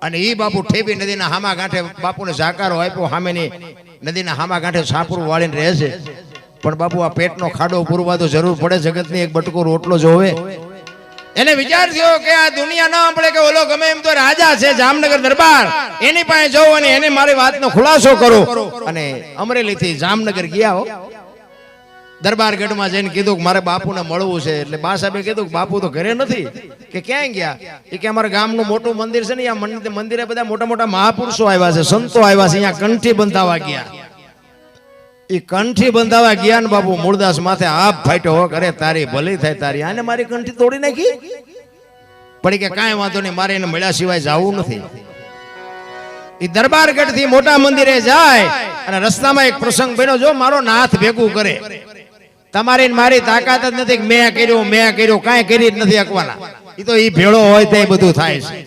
અને ઈ બાપુ ઠેબી નદીના હામા ગાંઠે બાપુને જાકારો આપ્યો, સામેની નદીના હામા ગાંઠે સાપરું વાળીને રહે છે. પણ બાપુ આ પેટનો ખાડો પૂરવા તો જરૂર પડે, જગતની એક બટકો રોટલો જોવે. એને વિચાર થયો કે આ દુનિયા ના પડે કે ઓલો ગમે એમ તો રાજા છે જામનગર દરબાર, એની પાસે જવું અને એને મારી વાતનો ખુલાસો કરો. અને અમરેલી થી જામનગર ગયા. દરબારગઢમાં જઈને કીધું કે મારે બાપુને મળવું છે. એટલે બા સાહેબે કીધું કે બાપુ તો ઘરે નથી. કે ક્યાંય ગયા? એ કે અમારા ગામનું મોટું મંદિર છે ને, આ મંદિરે બધા મોટા મોટા મહાપુરુષો આવ્યા છે, સંતો આવ્યા છે, અહીંયા કંઠી બંધાવા ગયા. એ કંઠી બંધાવા ગયા ને બાપુ મૂળદાસ માથે આપ ફાટ્યો, હો કરે તારી ભલી થાય તારી, આને મારી કંઠી તોડી નાખી. પડી કે કાંઈ વાંધો નહીં, મારે એને મળ્યા સિવાય જવું નથી. એ દરબારગઢ થી મોટા મંદિરે જાય અને રસ્તામાં એક પ્રસંગ બન્યો, જો મારો નાથ ભેગું કરે. તમારી મારી તાકાત જ નથી કે મેં કર્યું કાંઈ કરી જ નથી શકવાના. એ તો એ ભેળો હોય તો એ બધું થાય છે.